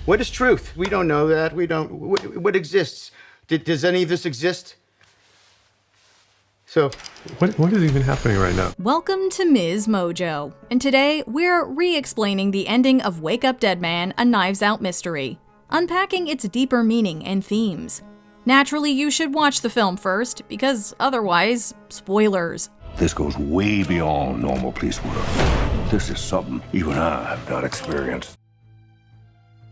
What is truth? We don't know that. We don't. What exists? Does any of this exist? So, what is even happening right now? Welcome to MsMojo, and today we're re-explaining the ending of Wake Up Dead Man, a Knives Out mystery, unpacking its deeper meaning and themes. Naturally, you should watch the film first, because otherwise, spoilers. This goes way beyond normal police work. This is something even I have not experienced.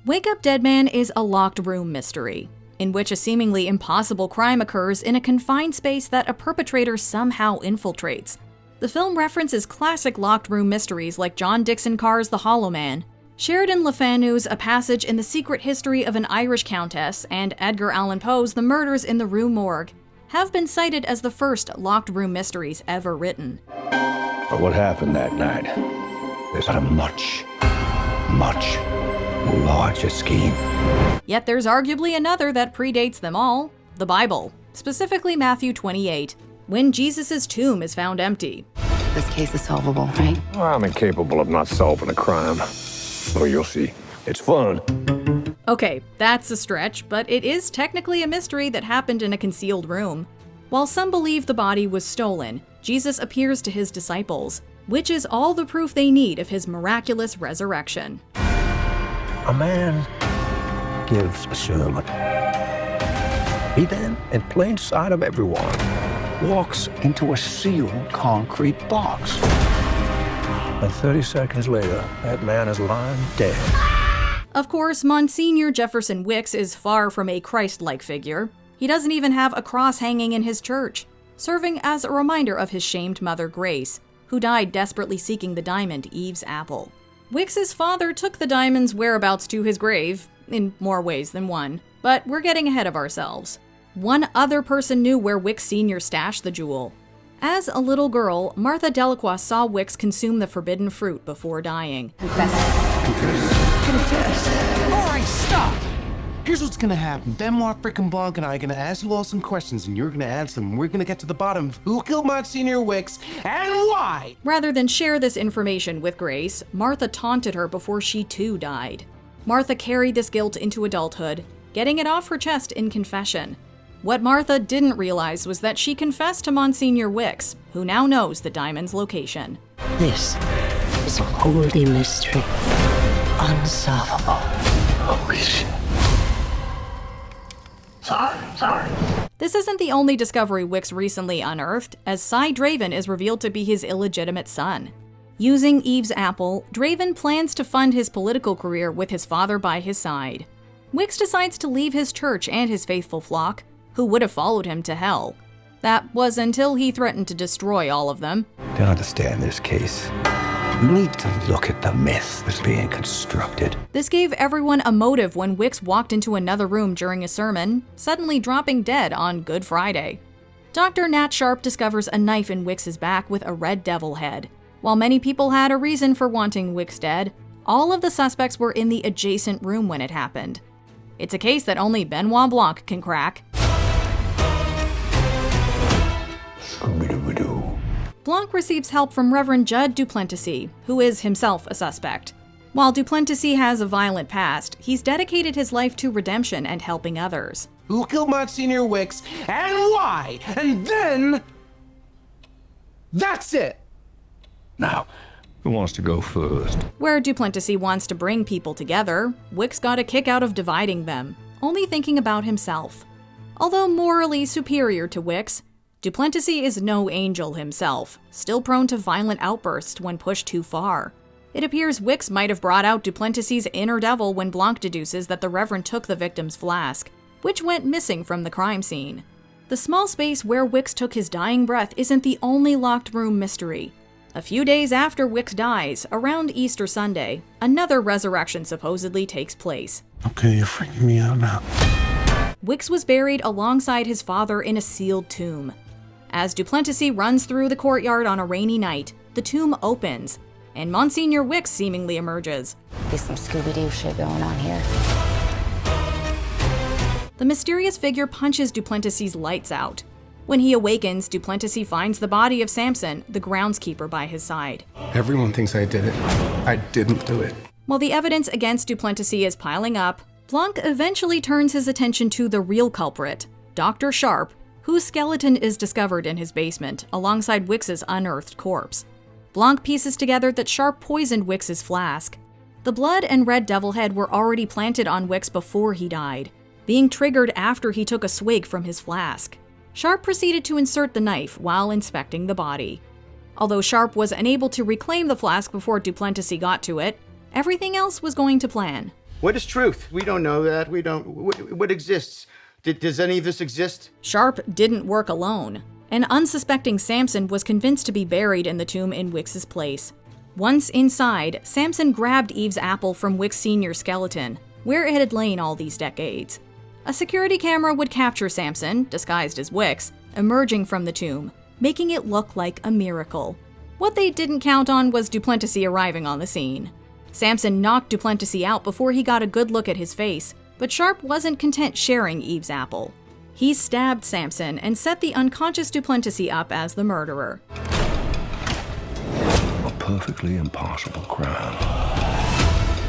Wake Up Dead Man is a locked room mystery, in which a seemingly impossible crime occurs in a confined space that a perpetrator somehow infiltrates. The film references classic locked room mysteries like John Dixon Carr's The Hollow Man, Sheridan Le Fanu's A Passage in the Secret History of an Irish Countess, and Edgar Allan Poe's The Murders in the Rue Morgue, have been cited as the first locked room mysteries ever written. But what happened that night is a much larger scheme. Yet there's arguably another that predates them all, the Bible, specifically Matthew 28, when Jesus' tomb is found empty. This case is solvable, right? Well, I'm incapable of not solving a crime. Oh, you'll see. It's fun. Okay, that's a stretch, but it is technically a mystery that happened in a concealed room. While some believe the body was stolen, Jesus appears to his disciples, which is all the proof they need of his miraculous resurrection. A man gives a sermon. He then, in plain sight of everyone, walks into a sealed concrete box. And 30 seconds later, that man is lying dead. Of course, Monsignor Jefferson Wicks is far from a Christ-like figure. He doesn't even have a cross hanging in his church, serving as a reminder of his shamed mother Grace, who died desperately seeking the diamond Eve's apple. Wicks's father took the diamond's whereabouts to his grave, in more ways than one, but we're getting ahead of ourselves. One other person knew where Wicks Sr. stashed the jewel. As a little girl, Martha Delacroix saw Wicks consume the forbidden fruit before dying. Confess. All right, stop. Here's what's gonna happen. Benoit Blanc and I are gonna ask you all some questions, and you're gonna answer them. We're gonna get to the bottom of who killed Monsignor Wicks and why. Rather than share this information with Grace, Martha taunted her before she too died. Martha carried this guilt into adulthood, getting it off her chest in confession. What Martha didn't realize was that she confessed to Monsignor Wicks, who now knows the diamond's location. This is a holy mystery. Unsolvable. Holy shit. Sorry. This isn't the only discovery Wicks recently unearthed, as Cy Draven is revealed to be his illegitimate son. Using Eve's apple, Draven plans to fund his political career with his father by his side. Wicks decides to leave his church and his faithful flock, who would have followed him to hell. That was until he threatened to destroy all of them. To understand this case, you need to look at the myth that's being constructed. This gave everyone a motive when Wicks walked into another room during a sermon, suddenly dropping dead on Good Friday. Dr. Nat Sharp discovers a knife in Wicks's back with a red devil head. While many people had a reason for wanting Wicks dead, all of the suspects were in the adjacent room when it happened. It's a case that only Benoit Blanc can crack. Scooby-Doo. Blanc receives help from Reverend Duplenticy, who is himself a suspect. While Duplenticy has a violent past, he's dedicated his life to redemption and helping others. Who killed Monsignor Wicks and why? And then... that's it. Now, who wants to go first? Where Duplenticy wants to bring people together, Wicks got a kick out of dividing them, only thinking about himself. Although morally superior to Wicks, Duplenticy is no angel himself, still prone to violent outbursts when pushed too far. It appears Wicks might have brought out Duplenticy's inner devil when Blanc deduces that the Reverend took the victim's flask, which went missing from the crime scene. The small space where Wicks took his dying breath isn't the only locked room mystery. A few days after Wicks dies, around Easter Sunday, another resurrection supposedly takes place. Okay, you're freaking me out now. Wicks was buried alongside his father in a sealed tomb. As Duplenticy runs through the courtyard on a rainy night, the tomb opens, and Monsignor Wicks seemingly emerges. There's some Scooby-Doo shit going on here. The mysterious figure punches Duplenticy's lights out. When he awakens, Duplenticy finds the body of Samson, the groundskeeper, by his side. Everyone thinks I did it. I didn't do it. While the evidence against Duplenticy is piling up, Blanc eventually turns his attention to the real culprit, Dr. Sharp, whose skeleton is discovered in his basement alongside Wicks's unearthed corpse. Blanc pieces together that Sharp poisoned Wicks's flask. The blood and red devil head were already planted on Wicks before he died, being triggered after he took a swig from his flask. Sharp proceeded to insert the knife while inspecting the body. Although Sharp was unable to reclaim the flask before Duplenticy got to it, everything else was going to plan. What is truth? We don't know that. What exists? Does any of this exist? Sharp didn't work alone. An unsuspecting Samson was convinced to be buried in the tomb in Wicks's place. Once inside, Samson grabbed Eve's apple from Wicks Sr.'s skeleton, where it had lain all these decades. A security camera would capture Samson, disguised as Wicks, emerging from the tomb, making it look like a miracle. What they didn't count on was Duplenticy arriving on the scene. Samson knocked Duplenticy out before he got a good look at his face, but Sharp wasn't content sharing Eve's apple. He stabbed Samson and set the unconscious Duplenticy up as the murderer. A perfectly impossible crime.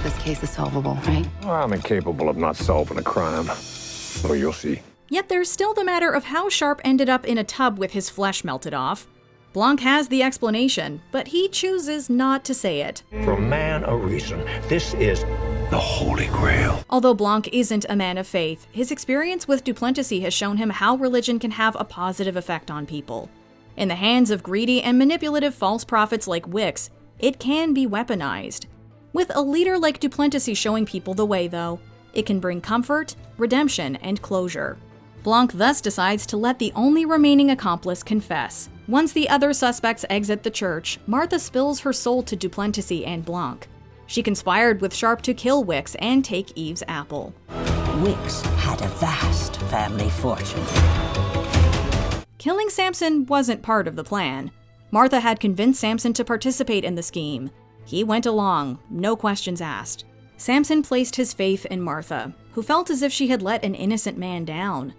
This case is solvable, right? I'm incapable of not solving a crime. Oh, you'll see. Yet there's still the matter of how Sharp ended up in a tub with his flesh melted off. Blanc has the explanation, but he chooses not to say it. For a man, a reason. This is the Holy Grail. Although Blanc isn't a man of faith, his experience with Duplenticy has shown him how religion can have a positive effect on people. In the hands of greedy and manipulative false prophets like Wicks, it can be weaponized. With a leader like Duplenticy showing people the way, though, it can bring comfort, redemption, and closure. Blanc thus decides to let the only remaining accomplice confess. Once the other suspects exit the church, Martha spills her soul to Duplenticy and Blanc. She conspired with Sharp to kill Wicks and take Eve's apple. Wicks had a vast family fortune. Killing Samson wasn't part of the plan. Martha had convinced Samson to participate in the scheme. He went along, no questions asked. Samson placed his faith in Martha, who felt as if she had let an innocent man down.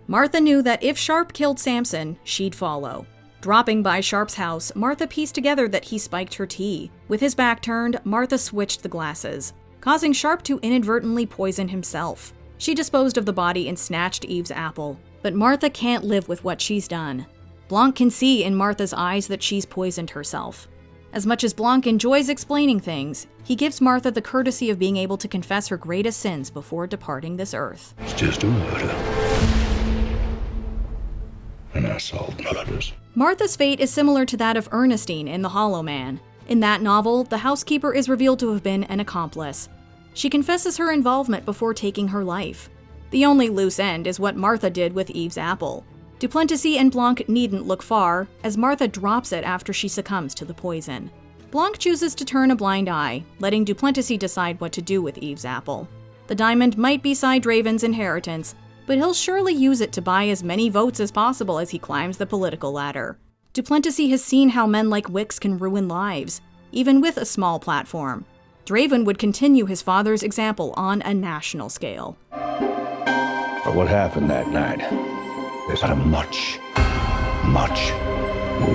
Martha knew that if Sharp killed Samson, she'd follow. Dropping by Sharp's house, Martha pieced together that he spiked her tea. With his back turned, Martha switched the glasses, causing Sharp to inadvertently poison himself. She disposed of the body and snatched Eve's apple. But Martha can't live with what she's done. Blanc can see in Martha's eyes that she's poisoned herself. As much as Blanc enjoys explaining things, he gives Martha the courtesy of being able to confess her greatest sins before departing this earth. It's just a murder. And I solve murders. Martha's fate is similar to that of Ernestine in The Hollow Man. In that novel, the housekeeper is revealed to have been an accomplice. She confesses her involvement before taking her life. The only loose end is what Martha did with Eve's apple. Duplenticy and Blanc needn't look far, as Martha drops it after she succumbs to the poison. Blanc chooses to turn a blind eye, letting Duplenticy decide what to do with Eve's apple. The diamond might be Cy Draven's inheritance, but he'll surely use it to buy as many votes as possible as he climbs the political ladder. Duplenticy has seen how men like Wicks can ruin lives, even with a small platform. Draven would continue his father's example on a national scale. But what happened that night is a much, much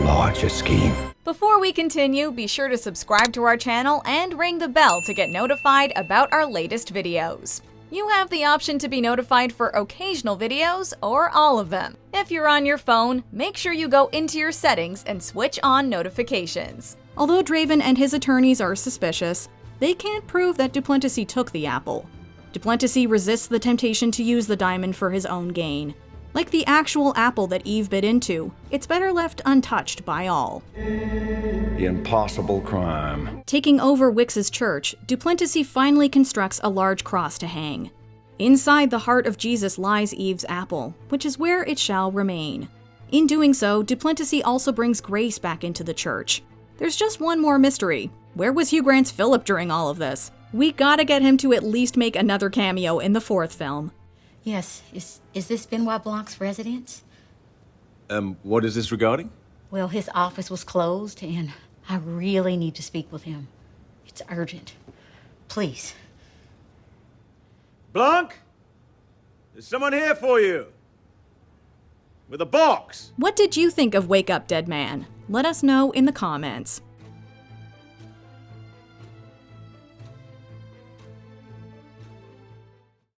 larger scheme. Before we continue, be sure to subscribe to our channel and ring the bell to get notified about our latest videos. You have the option to be notified for occasional videos or all of them. If you're on your phone, make sure you go into your settings and switch on notifications. Although Draven and his attorneys are suspicious, they can't prove that Duplenticy took the apple. Duplenticy resists the temptation to use the diamond for his own gain. Like the actual apple that Eve bit into, it's better left untouched by all. The impossible crime. Taking over Wicks's church, Duplenticy finally constructs a large cross to hang. Inside the heart of Jesus lies Eve's apple, which is where it shall remain. In doing so, Duplenticy also brings grace back into the church. There's just one more mystery. Where was Hugh Grant's Philip during all of this? We gotta get him to at least make another cameo in the fourth film. Yes. Is this Benoit Blanc's residence? What is this regarding? Well, his office was closed, and I really need to speak with him. It's urgent. Please. Blanc? There's someone here for you. With a box. What did you think of Wake Up Dead Man? Let us know in the comments.